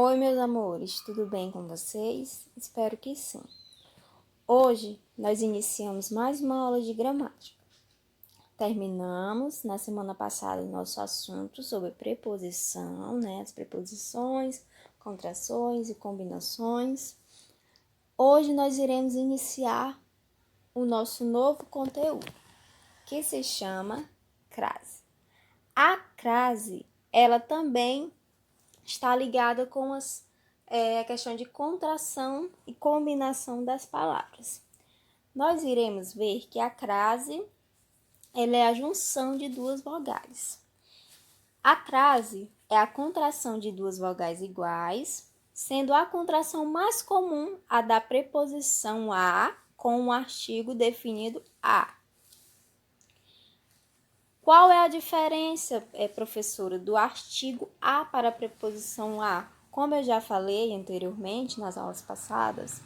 Oi, meus amores, tudo bem com vocês? Espero que sim. Hoje nós iniciamos mais uma aula de gramática. Terminamos na semana passada o nosso assunto sobre preposição, as preposições, contrações e combinações. Hoje nós iremos iniciar o nosso novo conteúdo, que se chama crase. A crase, ela também está ligada com a questão de contração e combinação das palavras. Nós iremos ver que a crase ela é a junção de duas vogais. A crase é a contração de duas vogais iguais, sendo a contração mais comum a da preposição a com um artigo definido a. Qual é a diferença, professora, do artigo a para a preposição a? Como eu já falei anteriormente nas aulas passadas,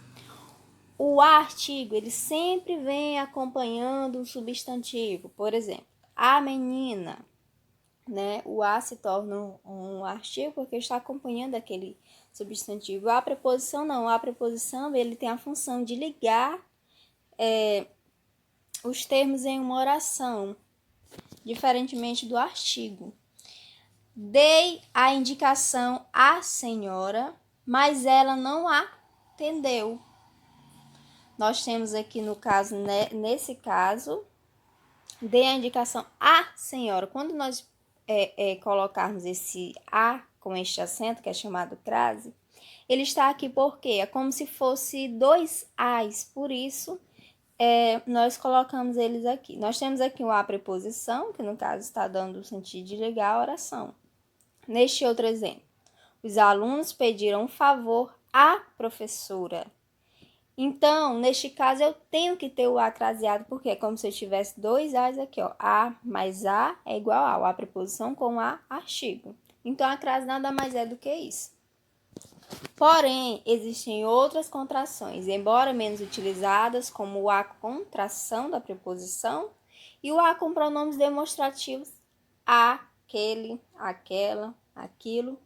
o artigo ele sempre vem acompanhando um substantivo. Por exemplo, a menina, o a se torna um artigo porque está acompanhando aquele substantivo. A preposição não, a preposição ele tem a função de ligar os termos em uma oração, diferentemente do artigo. Dei a indicação à senhora, mas ela não atendeu. Nós temos aqui no caso, nesse caso, dei a indicação à senhora. Quando nós colocarmos esse a com este acento, que é chamado crase, ele está aqui porque é como se fosse dois as, por isso nós colocamos eles aqui. Nós temos aqui o a preposição, que no caso está dando o sentido de ligar a oração. Neste outro exemplo, os alunos pediram um favor à professora. Então, neste caso, eu tenho que ter o a craseado, porque é como se eu tivesse dois as aqui, ó. A mais a é igual a, a preposição com a artigo. Então, a crase nada mais é do que isso. Porém, existem outras contrações, embora menos utilizadas, como o a contração da preposição e o a com pronomes demonstrativos aquele, aquela, aquilo.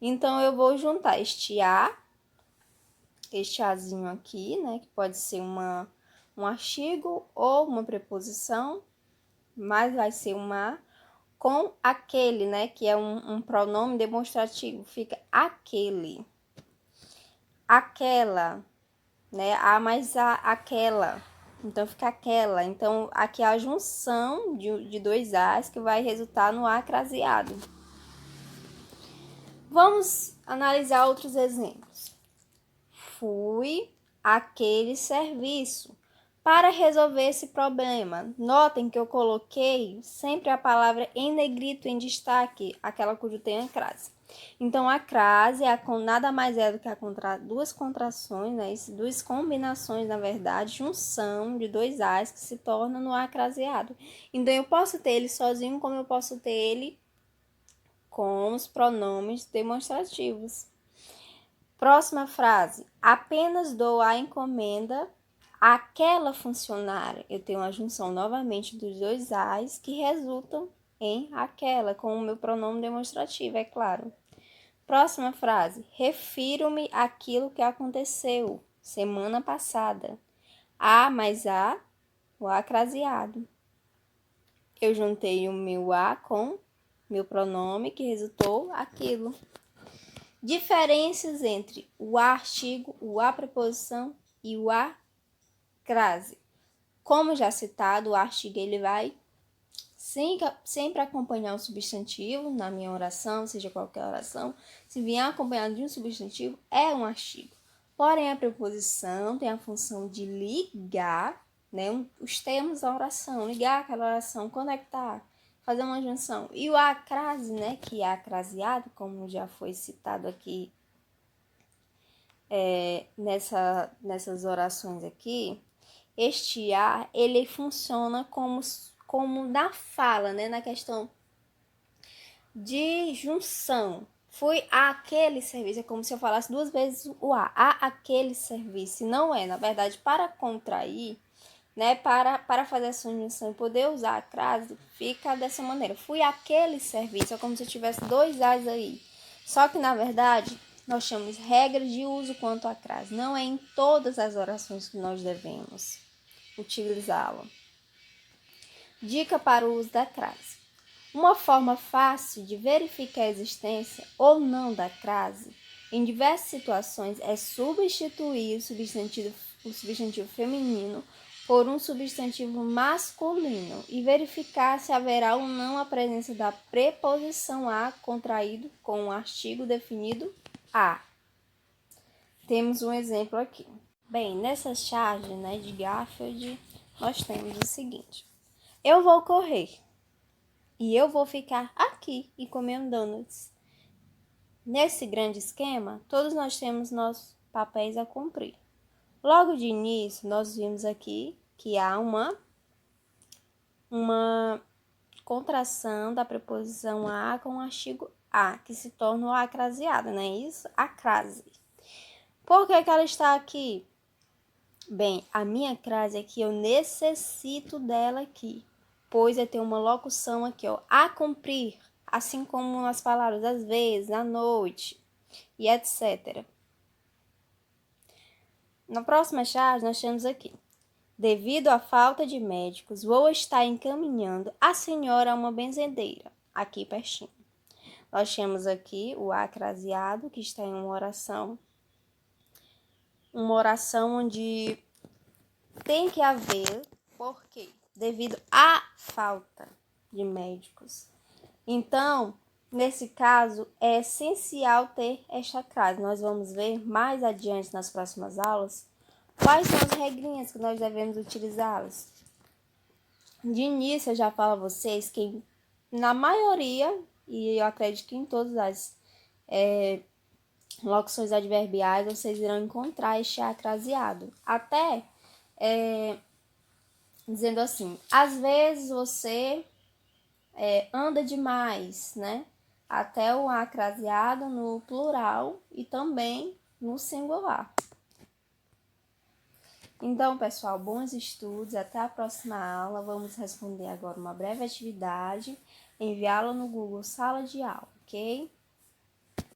Então, eu vou juntar este azinho aqui, que pode ser um artigo ou uma preposição, mas vai ser uma com aquele, que é um pronome demonstrativo, fica aquele. Aquela, a mais a, aquela. Então, fica aquela. Então, aqui é a junção de dois as que vai resultar no a craseado. Vamos analisar outros exemplos. Fui àquele serviço para resolver esse problema. Notem que eu coloquei sempre a palavra em negrito, em destaque, aquela cujo tem a crase. Então, a crase nada mais é do que duas contrações, duas combinações, na verdade, junção de dois as que se tornam no a craseado. Então, eu posso ter ele sozinho, como eu posso ter ele com os pronomes demonstrativos. Próxima frase. Apenas dou a encomenda àquela funcionária. Eu tenho a junção novamente dos dois as que resultam em aquela, com o meu pronome demonstrativo, é claro. Próxima frase. Refiro-me àquilo que aconteceu semana passada. A mais a, o a craseado. Eu juntei o meu a com meu pronome que resultou aquilo. Diferenças entre o artigo, o a preposição e o a crase. Como já citado, o artigo ele vai sempre acompanhar um substantivo na minha oração, seja qualquer oração. Se vier acompanhado de um substantivo, é um artigo. Porém, a preposição tem a função de ligar, os termos da oração, ligar aquela oração, conectar, fazer uma junção. E o a crase, que é acraseado, como já foi citado aqui nessas orações aqui, este a, ele funciona como na fala, na questão de junção. Fui àquele serviço, é como se eu falasse duas vezes o a aquele serviço. Não é, na verdade, para contrair, para fazer essa junção e poder usar a crase, fica dessa maneira. Fui àquele serviço, é como se eu tivesse dois as aí. Só que, na verdade, nós temos regras de uso quanto à crase. Não é em todas as orações que nós devemos utilizá-la. Dica para o uso da crase. Uma forma fácil de verificar a existência ou não da crase em diversas situações é substituir o substantivo feminino por um substantivo masculino e verificar se haverá ou não a presença da preposição a contraído com o artigo definido a. Temos um exemplo aqui. Bem, nessa charge, de Garfield, nós temos o seguinte. Eu vou correr e eu vou ficar aqui e comendo donuts. Nesse grande esquema, todos nós temos nossos papéis a cumprir. Logo de início, nós vimos aqui que há uma contração da preposição a com o artigo a, que se torna o acraseado, não é isso? A crase. Por que ela está aqui? Bem, a minha crase aqui, eu necessito dela aqui, pois eu tenho uma locução aqui, ó, a cumprir, assim como as palavras às vezes, à noite e etc. Na próxima charge, nós temos aqui. Devido à falta de médicos, vou estar encaminhando a senhora a uma benzedeira, aqui pertinho. Nós temos aqui o acraseado, que está em uma oração onde tem que haver, por quê? Devido à falta de médicos. Então, nesse caso, é essencial ter esta crase. Nós vamos ver mais adiante nas próximas aulas quais são as regrinhas que nós devemos utilizá-las. De início, eu já falo a vocês que na maioria, e eu acredito que em todas as locuções adverbiais, vocês irão encontrar este acraseado. Até dizendo assim, às vezes você anda demais, né? Até o acraseado no plural e também no singular. Então, pessoal, bons estudos, até a próxima aula. Vamos responder agora uma breve atividade, enviá-la no Google Sala de Aula, ok?